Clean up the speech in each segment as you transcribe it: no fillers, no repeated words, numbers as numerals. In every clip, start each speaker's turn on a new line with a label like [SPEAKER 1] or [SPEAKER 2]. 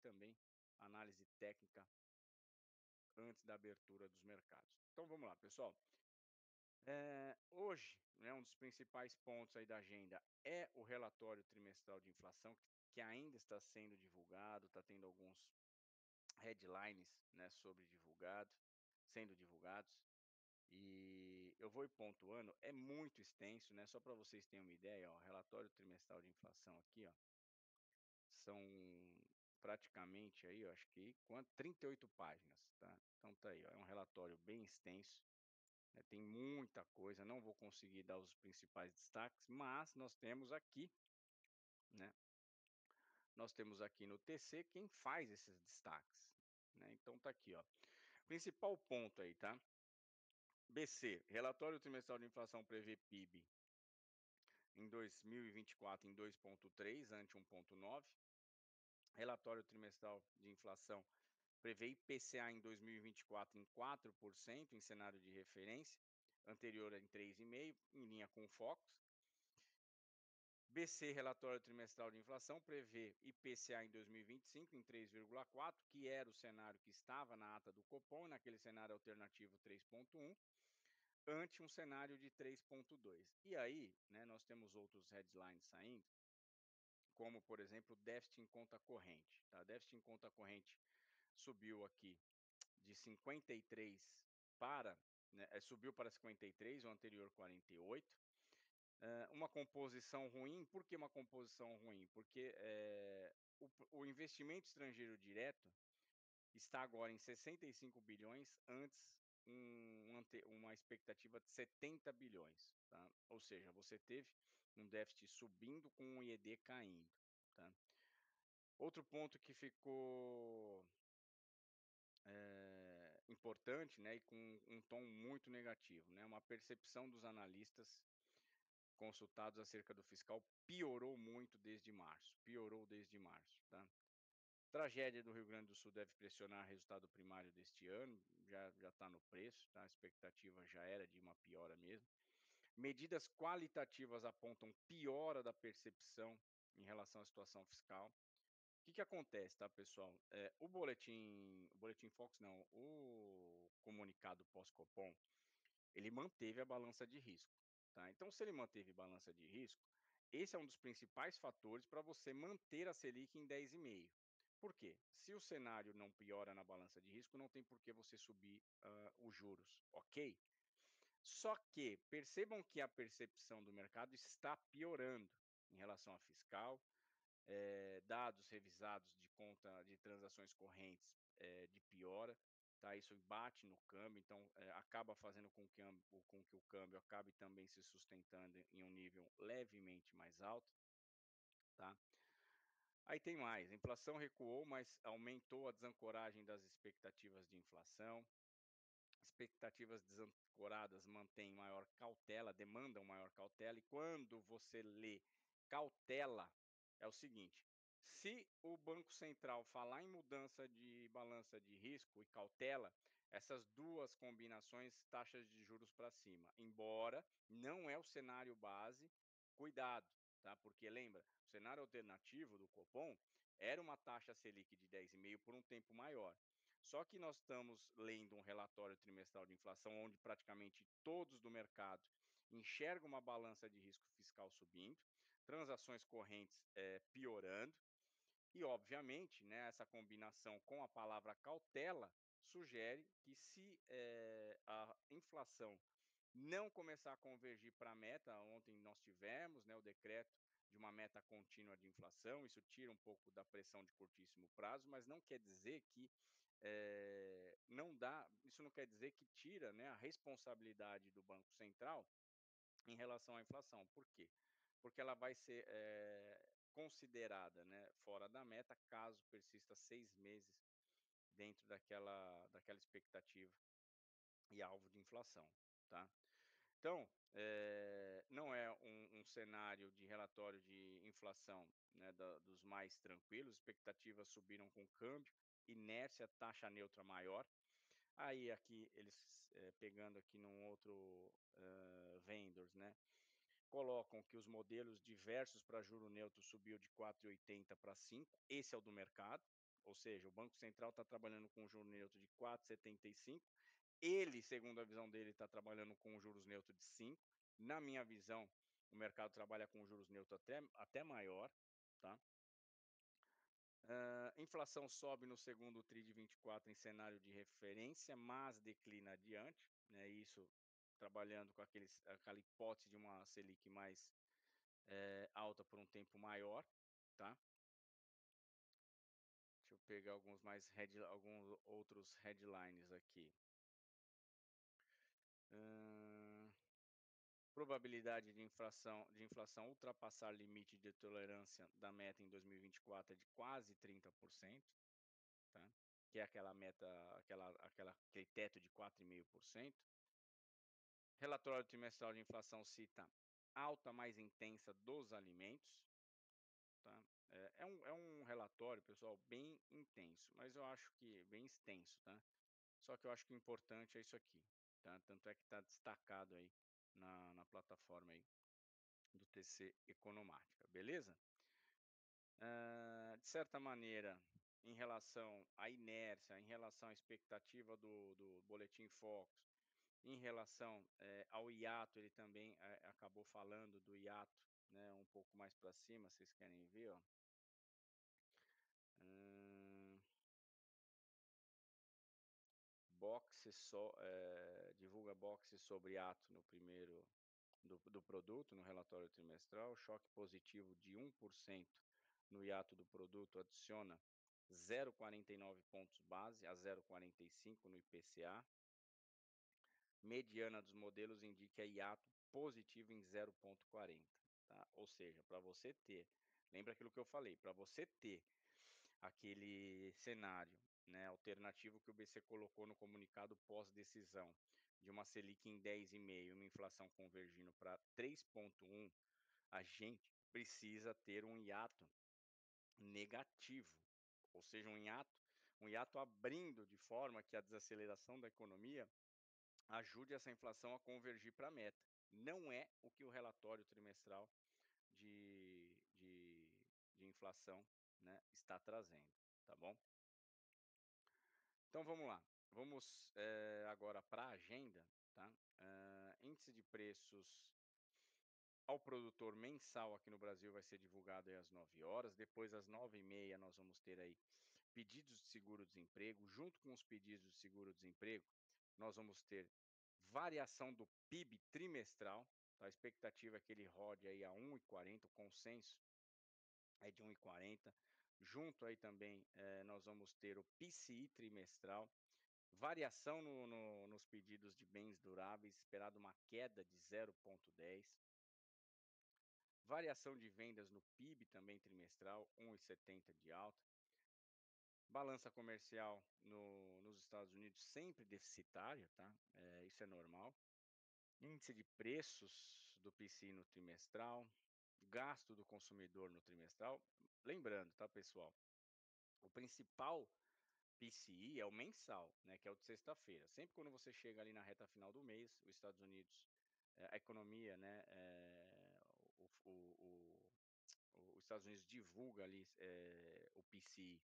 [SPEAKER 1] também análise técnica antes da abertura dos mercados. Então vamos lá, pessoal. Hoje, né, um dos principais pontos aí da agenda é o relatório trimestral de inflação, que ainda está sendo divulgado, está tendo alguns headlines, né, sendo divulgados. E eu vou ir pontuando, é muito extenso, né? Só para vocês terem uma ideia, ó, relatório trimestral de inflação aqui, ó, são praticamente aí, eu acho que 38 páginas, tá? Então tá aí, ó, é um relatório bem extenso, né? Tem muita coisa, não vou conseguir dar os principais destaques, mas nós temos aqui, né? Nós temos aqui no TC quem faz esses destaques, né? Então tá aqui, ó. Principal ponto aí, tá? BC, relatório trimestral de inflação prevê PIB em 2024 em 2,3 ante 1,9. Relatório trimestral de inflação prevê IPCA em 2024 em 4% em cenário de referência, anterior em 3,5, em linha com o Focus. BC, relatório trimestral de inflação, prevê IPCA em 2025 em 3,4, que era o cenário que estava na ata do Copom, naquele cenário alternativo 3,1, ante um cenário de 3,2. E aí, né, nós temos outros headlines saindo, como, por exemplo, déficit em conta corrente. Tá? Déficit em conta corrente subiu aqui de 53 para, né, subiu para 53, o anterior 48. Uma composição ruim, por que uma composição ruim? Porque o investimento estrangeiro direto está agora em 65 bilhões, antes uma expectativa de 70 bilhões, tá? Ou seja, você teve um déficit subindo com o IED caindo, tá? Outro ponto que ficou importante, né, e com um tom muito negativo, né, uma percepção dos analistas consultados acerca do fiscal piorou desde março, tá? Tragédia do Rio Grande do Sul deve pressionar o resultado primário deste ano, já está no preço, tá? A expectativa já era de uma piora mesmo. Medidas qualitativas apontam piora da percepção em relação à situação fiscal. Que acontece, tá, pessoal? O boletim Fox não, o comunicado pós-Copom, ele manteve a balança de risco, tá? Então, se ele manteve balança de risco, esse é um dos principais fatores para você manter a Selic em 10,5. Por quê? Se o cenário não piora na balança de risco, não tem por que você subir os juros, ok? Só que percebam que a percepção do mercado está piorando em relação à fiscal, dados revisados de conta de transações correntes, de piora, tá? Isso bate no câmbio, então, acaba fazendo com que o câmbio acabe também se sustentando em um nível levemente mais alto, tá? Aí tem mais, a inflação recuou, mas aumentou a desancoragem das expectativas de inflação. Expectativas desancoradas mantêm maior cautela, demandam maior cautela, e quando você lê cautela, é o seguinte: se o Banco Central falar em mudança de balança de risco e cautela, essas duas combinações, taxas de juros para cima, embora não é o cenário base, cuidado, tá? Porque lembra, o cenário alternativo do Copom era uma taxa Selic de 10,5 por um tempo maior. Só que nós estamos lendo um relatório trimestral de inflação, onde praticamente todos do mercado enxergam uma balança de risco fiscal subindo, transações correntes piorando, e obviamente, né, essa combinação com a palavra cautela sugere que, se a inflação não começar a convergir para a meta, ontem nós tivemos, né, o decreto de uma meta contínua de inflação, isso tira um pouco da pressão de curtíssimo prazo, mas não quer dizer que não dá, isso não quer dizer que tira, né, a responsabilidade do Banco Central em relação à inflação. Por quê? Porque ela vai ser considerada, né, fora da meta, caso persista 6 meses dentro daquela expectativa e alvo de inflação, tá? Então, não é um cenário de relatório de inflação, né, dos mais tranquilos, expectativas subiram com câmbio, inércia, taxa neutra maior. Aí aqui eles, pegando aqui num outro, vendors, né, colocam que os modelos diversos para juro neutro subiu de 4,80 para 5, esse é o do mercado, ou seja, o Banco Central está trabalhando com um juro neutro de 4,75. Ele, segundo a visão dele, está trabalhando com um juros neutro de 5. Na minha visão, o mercado trabalha com juros neutro até maior, tá. Inflação sobe no segundo tri de 24 em cenário de referência, mas declina adiante, né, isso trabalhando com aquela hipótese de uma Selic mais, alta por um tempo maior, tá. Deixa eu pegar alguns outros headlines aqui. Hã, probabilidade de inflação ultrapassar limite de tolerância da meta em 2024 é de quase 30%, tá, que é aquela meta, aquele teto de 4,5%. Relatório trimestral de inflação cita alta mais intensa dos alimentos, tá. É um relatório, pessoal, bem intenso, mas eu acho que bem extenso, tá. Só que eu acho que o importante é isso aqui, tá, tanto é que está destacado aí na plataforma aí do TC Economática, beleza? De certa maneira, em relação à inércia, em relação à expectativa do Boletim Focus, em relação, ao hiato, ele também, acabou falando do hiato, né, um pouco mais para cima, vocês querem ver, ó. Hã, divulga boxe sobre hiato no primeiro do produto no relatório trimestral, choque positivo de 1% no hiato do produto adiciona 0,49 pontos base a 0,45 no IPCA. Mediana dos modelos indica hiato positivo em 0,40, tá. Ou seja, para você ter, lembra aquilo que eu falei, para você ter aquele cenário, né, alternativo que o BC colocou no comunicado pós-decisão, de uma Selic em 10,5 e uma inflação convergindo para 3,1, a gente precisa ter um hiato negativo, ou seja, um hiato abrindo de forma que a desaceleração da economia ajude essa inflação a convergir para a meta. Não é o que o relatório trimestral de inflação, né, está trazendo, tá bom? Então vamos lá, vamos, agora para a agenda, tá? Índice de preços ao produtor mensal aqui no Brasil vai ser divulgado aí às 9 horas. Depois às 9h30 nós vamos ter aí pedidos de seguro-desemprego. Junto com os pedidos de seguro-desemprego, nós vamos ter variação do PIB trimestral, tá. A expectativa é que ele rode aí a 1,40, o consenso é de 1,40. Junto aí também, nós vamos ter o PCI trimestral, variação nos pedidos de bens duráveis, esperado uma queda de 0,10. Variação de vendas no PIB também trimestral, 1,70 de alta. Balança comercial nos Estados Unidos sempre deficitária, tá, isso é normal. Índice de preços do PCI no trimestral, gasto do consumidor no trimestral. Lembrando, tá, pessoal, o principal PCI é o mensal, né, que é o de sexta-feira. Sempre quando você chega ali na reta final do mês, os Estados Unidos, a economia, né, os Estados Unidos divulga ali, o PCI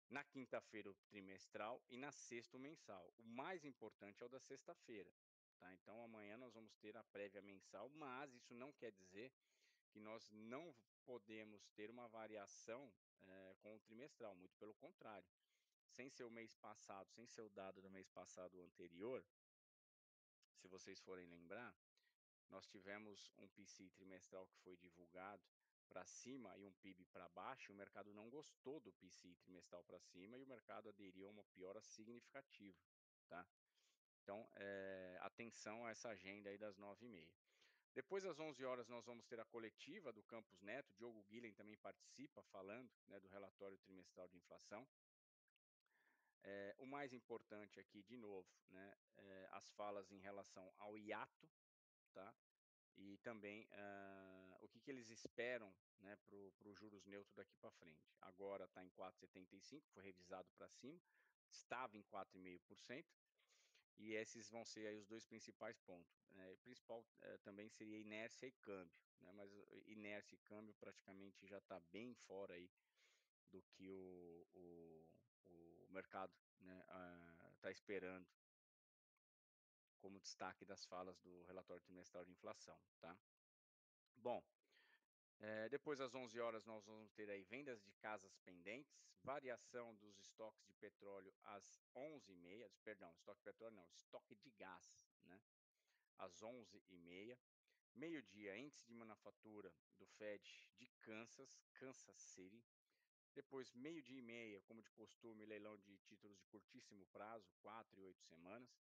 [SPEAKER 1] na quinta-feira o trimestral e na sexta o mensal. O mais importante é o da sexta-feira, tá. Então amanhã nós vamos ter a prévia mensal, mas isso não quer dizer que nós não podemos ter uma variação, com o trimestral, muito pelo contrário. Sem ser o mês passado, sem ser o dado do mês passado ou anterior, se vocês forem lembrar, nós tivemos um PCI trimestral que foi divulgado para cima e um PIB para baixo, e o mercado não gostou do PCI trimestral para cima e o mercado aderiu a uma piora significativa, tá. Então, atenção a essa agenda aí das 9h30. Depois às 11 horas nós vamos ter a coletiva do Campos Neto, Diogo Guilhem também participa falando, né, do relatório trimestral de inflação. O mais importante aqui de novo, né, as falas em relação ao hiato, tá. E também, o que que eles esperam, né, para o juros neutro daqui para frente. Agora está em 4,75, foi revisado para cima, estava em 4,5%, e esses vão ser aí os 2 principais pontos. O principal, também seria inércia e câmbio, né, mas inércia e câmbio praticamente já está bem fora aí do que mercado, né, tá esperando como destaque das falas do relatório trimestral de inflação, tá. Bom, depois das 11 horas nós vamos ter aí vendas de casas pendentes, variação dos estoques de petróleo às 11h30, perdão, estoque de petróleo não, estoque de gás, né, às 11h30. Meio-dia, índice de manufatura do Fed de Kansas City. Depois, meio-dia e meia, como de costume, leilão de títulos de curtíssimo prazo, 4 e 8 semanas.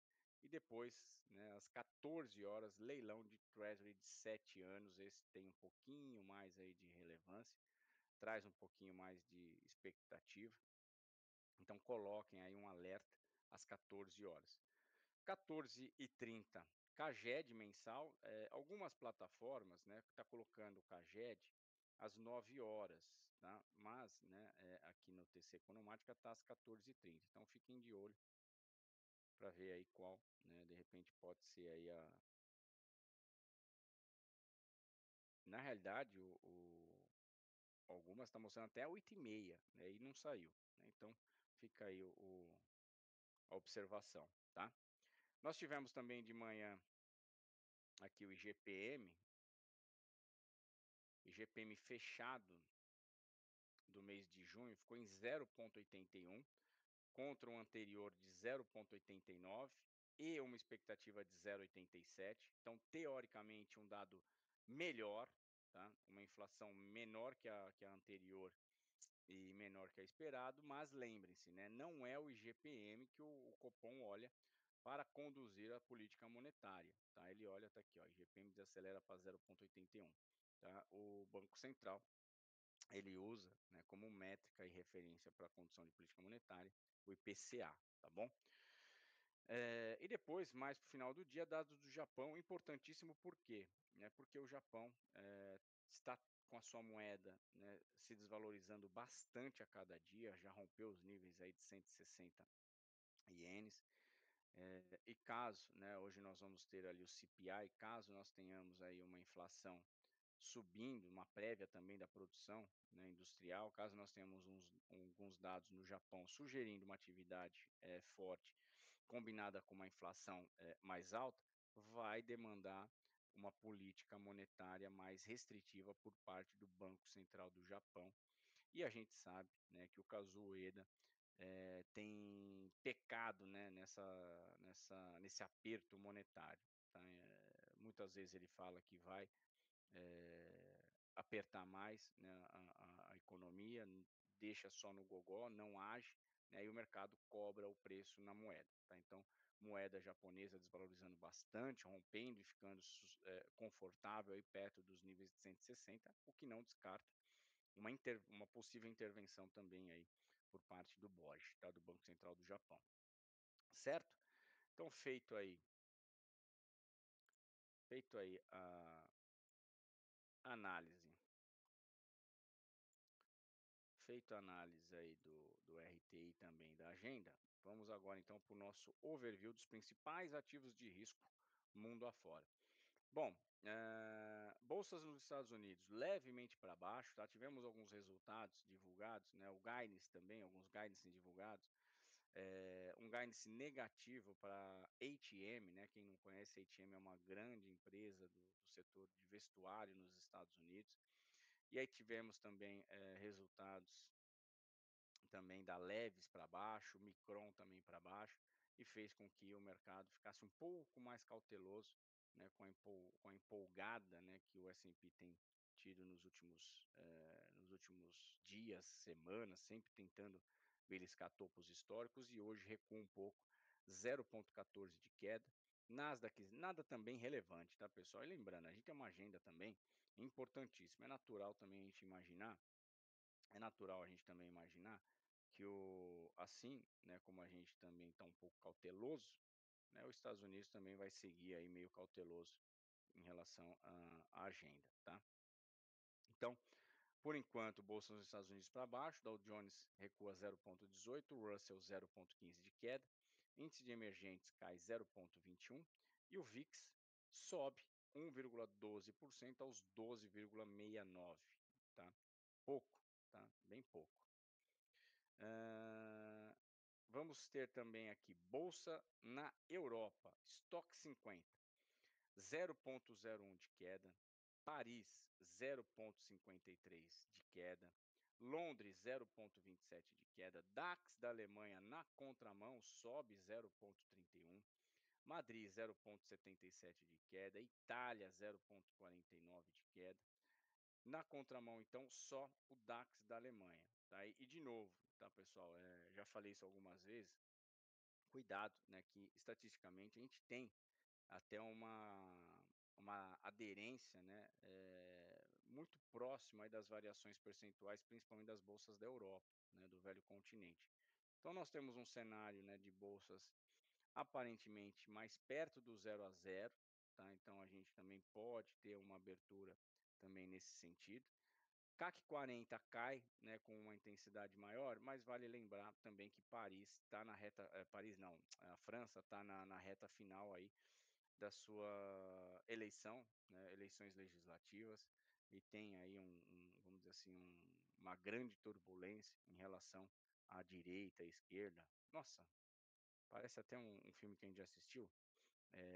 [SPEAKER 1] E depois, né, às 14 horas, leilão de Treasury de 7 anos. Esse tem um pouquinho mais aí de relevância, traz um pouquinho mais de expectativa. Então, coloquem aí um alerta às 14 horas. 14h30, Caged mensal, algumas plataformas, né, tá colocando o Caged às 9 horas, tá, mas, né, aqui no TC Economática tá às 14h30, então fiquem de olho para ver aí qual, né, de repente pode ser aí a na realidade algumas estão mostrando até 8h30, né, e não saiu, né, então fica aí a observação, tá. Nós tivemos também de manhã aqui o IGPM fechado do mês de junho ficou em 0,81, contra um anterior de 0,89 e uma expectativa de 0,87. Então, teoricamente, um dado melhor, tá? Uma inflação menor que a anterior e menor que a esperado, mas lembrem-se, né, não é o IGPM que o Copom olha para conduzir a política monetária, tá? Ele olha, tá aqui, ó, IGPM desacelera para 0,81, tá? O Banco Central ele usa, né, como métrica e referência para a condução de política monetária, o IPCA, tá bom? E depois, mais para o final do dia, dados do Japão, importantíssimo por quê? Né, porque o Japão, está com a sua moeda, né, se desvalorizando bastante a cada dia, já rompeu os níveis aí de 160 ienes, e caso, né, hoje nós vamos ter ali o CPI, caso nós tenhamos aí uma inflação subindo, uma prévia também da produção, né, industrial, caso nós tenhamos alguns dados no Japão sugerindo uma atividade, forte, combinada com uma inflação, mais alta, vai demandar uma política monetária mais restritiva por parte do Banco Central do Japão. E a gente sabe, né, que o Kazuo Ueda, tem pecado, né, nesse aperto monetário, tá. Muitas vezes ele fala que vai apertar mais, né, a economia, deixa só no gogó, não age, né, e o mercado cobra o preço na moeda, tá. Então, moeda japonesa desvalorizando bastante, rompendo e ficando confortável aí perto dos níveis de 160, o que não descarta uma possível intervenção também aí por parte do BOJ, tá, do Banco Central do Japão, certo? Então feito aí a análise Feito a análise aí do RTI também da agenda, vamos agora então para o nosso overview dos principais ativos de risco mundo afora. Bom, bolsas nos Estados Unidos levemente para baixo, tá? Tivemos alguns resultados divulgados, né? O guidance também, alguns guidance divulgados, um guidance negativo para H&M, né? Quem não conhece, H&M é uma grande empresa do setor de vestuário nos Estados Unidos. E aí tivemos também resultados também da Leves para baixo, Micron também para baixo, e fez com que o mercado ficasse um pouco mais cauteloso, né, com a empolgada, né, que o S&P tem tido nos últimos dias, semanas, sempre tentando beliscar topos históricos, e hoje recua um pouco, 0,14 de queda. Nasdaq, nada também relevante, tá, pessoal? E lembrando, a gente tem uma agenda também importantíssima. É natural a gente também imaginar que assim, né, como a gente também está um pouco cauteloso, né, os Estados Unidos também vai seguir aí meio cauteloso em relação à agenda, tá. Então, por enquanto, bolsa nos Estados Unidos para baixo, Dow Jones recua 0,18, Russell 0,15 de queda, índice de emergentes cai 0,21 e o VIX sobe 1,12% aos 12,69, tá. Pouco, tá, bem pouco. Hã, Vamos ter também aqui bolsa na Europa, estoque 50, 0,01 de queda, Paris 0,53 de queda, Londres 0,27 de queda, DAX da Alemanha na contramão sobe 0,31, Madrid 0,77 de queda, Itália 0,49 de queda. Na contramão, então, só o DAX da Alemanha, tá? E de novo, tá, pessoal, já falei isso algumas vezes, cuidado, né, que estatisticamente a gente tem até uma aderência, né, muito próxima aí das variações percentuais, principalmente das bolsas da Europa, né, do velho continente. Então nós temos um cenário, né, de bolsas aparentemente mais perto do zero a zero, tá, então a gente também pode ter uma abertura também nesse sentido. CAC 40 cai, né, com uma intensidade maior, mas vale lembrar também que Paris está na reta, Paris não, a França está na reta final aí da sua eleição, né, eleições legislativas, e tem aí vamos dizer assim, uma grande turbulência em relação à direita, à esquerda. Nossa, parece até um filme que a gente já assistiu,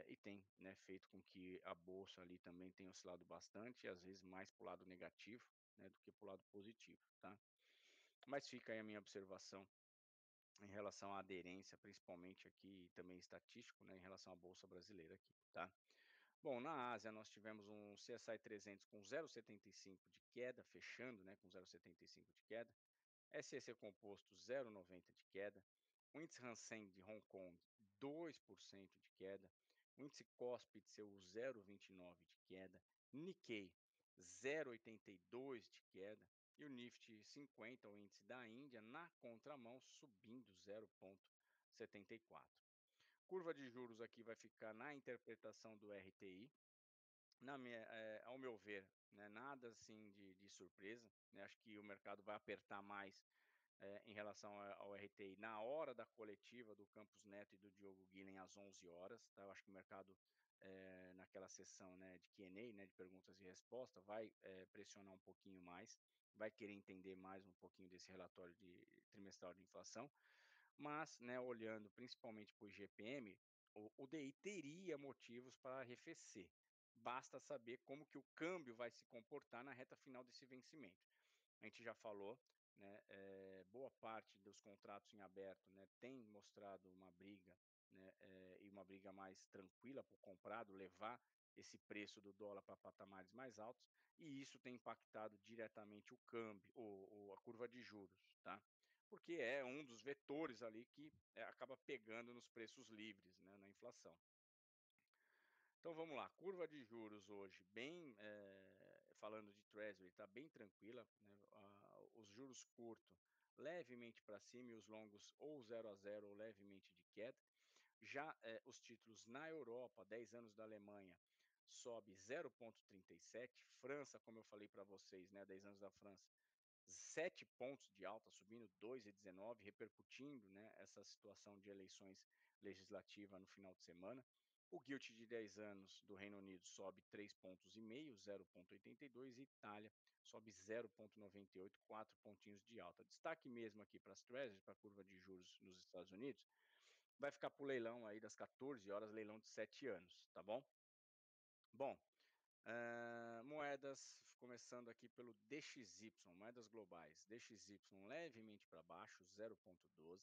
[SPEAKER 1] e tem, né, feito com que a bolsa ali também tenha oscilado bastante, e às vezes mais para o lado negativo, né, do que para o lado positivo, tá. Mas fica aí a minha observação em relação à aderência, principalmente aqui, e também estatístico, né, em relação à bolsa brasileira aqui, tá. Bom, na Ásia nós tivemos um CSI 300 com 0,75 de queda, fechando, né, com 0,75 de queda. SEC composto 0,90 de queda, o índice Hang Seng de Hong Kong 2% de queda, o índice Kospi de Seul 0,29 de queda, Nikkei 0,82 de queda e o Nifty 50, o índice da Índia, na contramão subindo 0,74. Curva de juros aqui vai ficar na interpretação do RTI, ao meu ver, né, nada assim de surpresa, né, acho que o mercado vai apertar mais em relação ao RTI na hora da coletiva do Campos Neto e do Diogo Guilhem às 11 horas, tá? Eu acho que o mercado, naquela sessão, né, de Q&A, né, de perguntas e respostas, vai, pressionar um pouquinho mais, vai querer entender mais um pouquinho desse relatório trimestral de inflação, mas, né, olhando principalmente para o IGPM, o DI teria motivos para arrefecer. Basta saber como que o câmbio vai se comportar na reta final desse vencimento. A gente já falou, né, boa parte dos contratos em aberto, né, tem mostrado uma briga, né, e uma briga mais tranquila para o comprado levar esse preço do dólar para patamares mais altos, e isso tem impactado diretamente o câmbio, a curva de juros, tá? Porque é um dos vetores ali que acaba pegando nos preços livres, né, na inflação. Então vamos lá, curva de juros hoje bem, falando de Treasury, está bem tranquila, né, os juros curto levemente para cima e os longos ou zero a zero ou levemente de queda. Já, os títulos na Europa, 10 anos da Alemanha, sobe 0,37, França, como eu falei para vocês, né, 10 anos da França, 7 pontos de alta, subindo 2,19, repercutindo, né, essa situação de eleições legislativa no final de semana. O gilt de 10 anos do Reino Unido sobe 3,5 pontos, 0,82, e Itália sobe 0,98, 4 pontinhos de alta. Destaque mesmo aqui para as Treasuries, para a curva de juros nos Estados Unidos, vai ficar para o leilão aí das 14 horas, leilão de 7 anos, tá bom? Bom, moedas, começando aqui pelo DXY, moedas globais, DXY levemente para baixo, 0,12.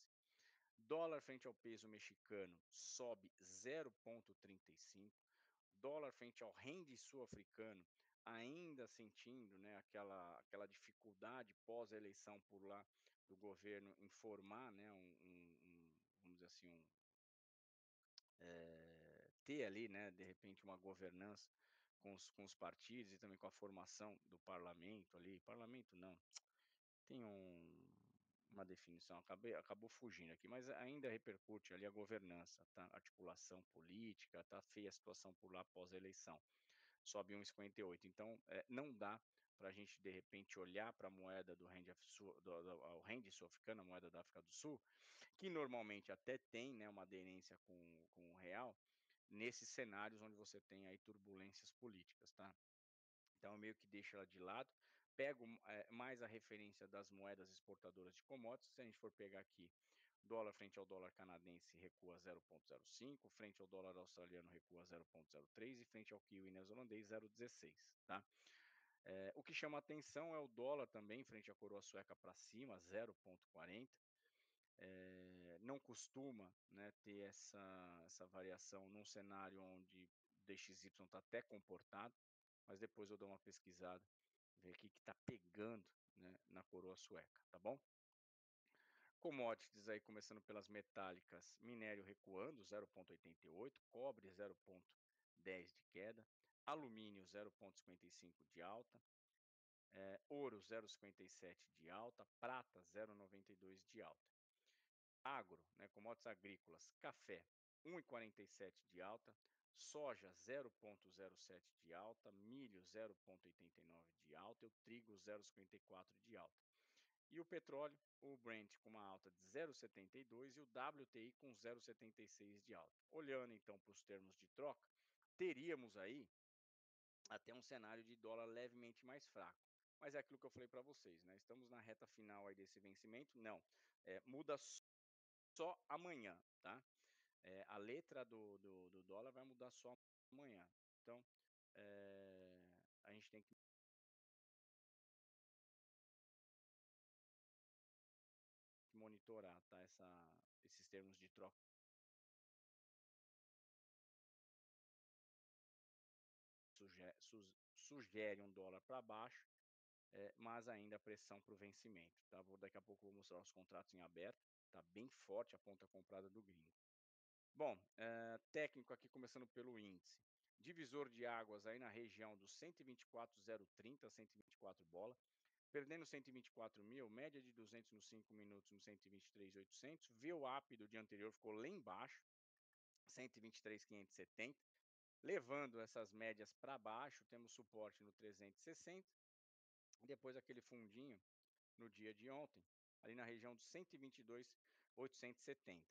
[SPEAKER 1] Dólar frente ao peso mexicano sobe 0,35. Dólar frente ao rende sul-africano, ainda sentindo, né, aquela dificuldade pós-eleição por lá do governo informar, né, vamos dizer assim, ter ali, né, de repente, uma governança com os partidos e também com a formação do parlamento ali, parlamento não, tem uma definição, acabou fugindo aqui, mas ainda repercute ali a governança, tá, articulação política, tá feia a situação por lá pós-eleição, sobe 1,58, então, não dá para a gente de repente olhar para a moeda do rende sul o rende sul-africano, a moeda da África do Sul, que normalmente até tem, né, uma aderência com o real, nesses cenários onde você tem aí turbulências políticas, tá. Então eu meio que deixo ela de lado, pego, mais a referência das moedas exportadoras de commodities, se a gente for pegar aqui Dólar frente ao dólar canadense recua 0,05, frente ao dólar australiano recua 0,03 e frente ao kiwi neozelandês 0,16, tá? O que chama atenção é o dólar também frente à coroa sueca para cima, 0,40. Não costuma, né, ter essa variação num cenário onde o DXY está até comportado, mas depois eu dou uma pesquisada, ver o que está pegando, né, na coroa sueca, tá bom? Commodities aí começando pelas metálicas, minério recuando 0,88, cobre 0,10 de queda, alumínio 0,55 de alta, ouro 0,57 de alta, prata 0,92 de alta. Agro, né, commodities agrícolas, café 1,47 de alta, soja 0,07 de alta, milho 0,89 de alta e o trigo 0,54 de alta. E o petróleo, o Brent com uma alta de 0,72 e o WTI com 0,76 de alta. Olhando então para os termos de troca, teríamos aí até um cenário de dólar levemente mais fraco. Mas é aquilo que eu falei para vocês, né? Estamos na reta final aí desse vencimento. Não, muda só amanhã, tá? A letra do dólar vai mudar só amanhã. Então, a gente tem que monitorar, tá? Esses termos de troca sugere um dólar para baixo, mas ainda a pressão para o vencimento, tá? Daqui a pouco vou mostrar os contratos em aberto, tá bem forte a ponta comprada do gringo. Bom, técnico aqui começando pelo índice. Divisor de águas aí na região dos 124,030, 124 bola, perdendo 124 mil, média de 200 nos 5 minutos no 123,800, VWAP do dia anterior ficou lá embaixo, 123,570, levando essas médias para baixo, temos suporte no 360, depois aquele fundinho no dia de ontem, ali na região dos 122,870.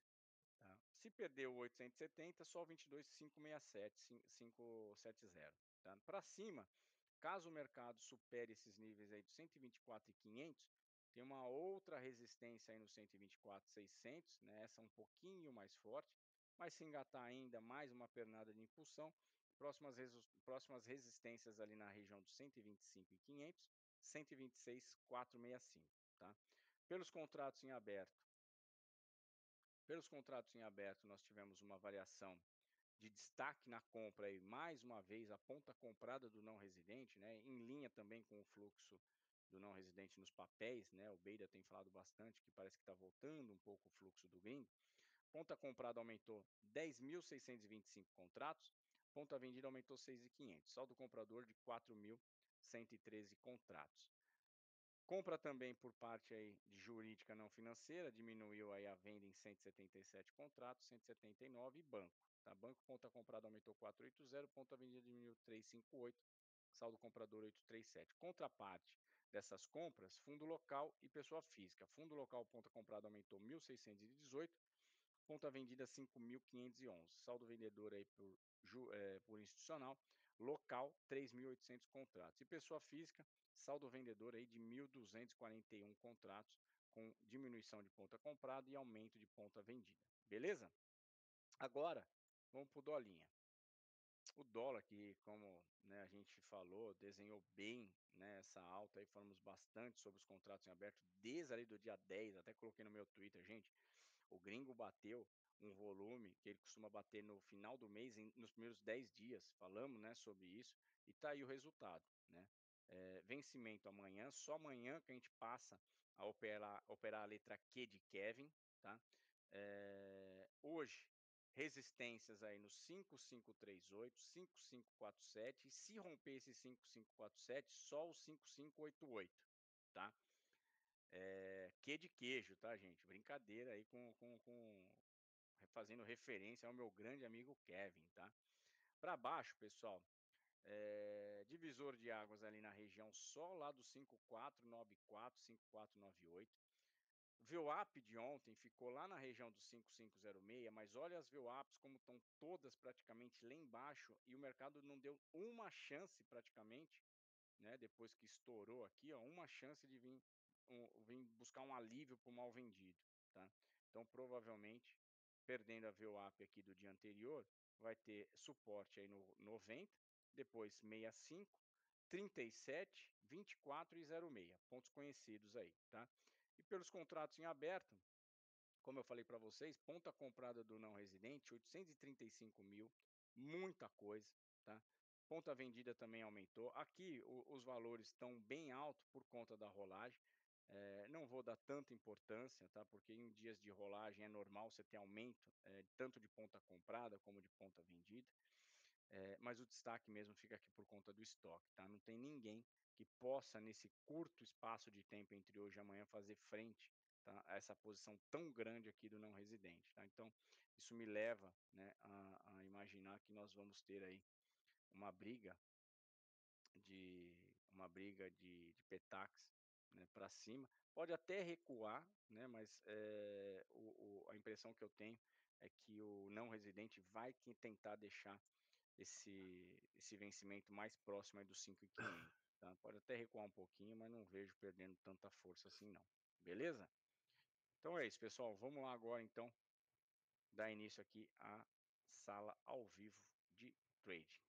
[SPEAKER 1] Tá. Se perdeu o 870, só o 22,567, 570. Tá. Para cima, caso o mercado supere esses níveis aí de 124,500, tem uma outra resistência aí no 124,600, né? Essa um pouquinho mais forte, mas se engatar ainda mais uma pernada de impulsão, próximas resistências ali na região dos 125,500, 126,465, tá? Pelos contratos em aberto, nós tivemos uma variação de destaque na compra aí, mais uma vez, a ponta comprada do não residente, né, em linha também com o fluxo do não residente nos papéis, né, o Beira tem falado bastante que parece que está voltando um pouco o fluxo do gringo. Ponta comprada aumentou 10.625 contratos, ponta vendida aumentou 6.500, saldo comprador de 4.113 contratos. Compra também por parte aí de jurídica não financeira, diminuiu aí a venda em 177 contratos, 179 e banco, tá? Banco ponta comprada aumentou 480, ponta vendida diminuiu 358, saldo comprador 837. Contraparte dessas compras, fundo local e pessoa física. Fundo local ponta comprada aumentou 1.618, ponta vendida 5.511. Saldo vendedor aí por institucional, local 3.800 contratos. E pessoa física, saldo vendedor aí de 1.241 contratos, com diminuição de ponta comprada e aumento de ponta vendida. Beleza? Agora, vamos para o dolinha. O dólar que, como, né, a gente falou, desenhou bem, né, essa alta aí, falamos bastante sobre os contratos em aberto desde ali do dia 10, até coloquei no meu Twitter, gente, o gringo bateu um volume que ele costuma bater no final do mês, nos primeiros 10 dias, falamos, né, sobre isso, e tá aí o resultado, né. Vencimento amanhã, só amanhã que a gente passa a operar a letra Q de Kevin, tá. Hoje, resistências aí no 5538, 5547 e se romper esse 5547, só o 5588, tá. Q de queijo, tá, gente, brincadeira aí com fazendo referência ao meu grande amigo Kevin, tá. Para baixo, pessoal, divisor de águas ali na região só lá do 5494, 5498. VWAP de ontem ficou lá na região do 5506, mas olha as VWAPs como estão todas praticamente lá embaixo e o mercado não deu uma chance praticamente, né, depois que estourou aqui, ó, uma chance de vir buscar um alívio para o mal vendido, tá. Então Então, provavelmente, perdendo a VWAP aqui do dia anterior, vai ter suporte aí no 90, depois 65, 37, 24 e 06, pontos conhecidos aí, tá? E pelos contratos em aberto, como eu falei para vocês, ponta comprada do não residente, 835 mil, muita coisa, tá? Ponta vendida também aumentou. Aqui os valores estão bem altos por conta da rolagem. Não vou dar tanta importância, tá? Porque em dias de rolagem é normal você ter aumento, tanto de ponta comprada como de ponta vendida. Mas o destaque mesmo fica aqui por conta do estoque, tá? Não tem ninguém que possa, nesse curto espaço de tempo entre hoje e amanhã, fazer frente, tá, a essa posição tão grande aqui do não residente, tá? Então, isso me leva, né, a imaginar que nós vamos ter aí uma briga de Petax, né, para cima. Pode até recuar, né, mas, a impressão que eu tenho é que o não residente vai que tentar deixar esse vencimento mais próximo aí dos 5.500, tá. Pode até recuar um pouquinho, mas não vejo perdendo tanta força assim não, beleza? Então é isso, pessoal, vamos lá agora então dar início aqui à sala ao vivo de trade.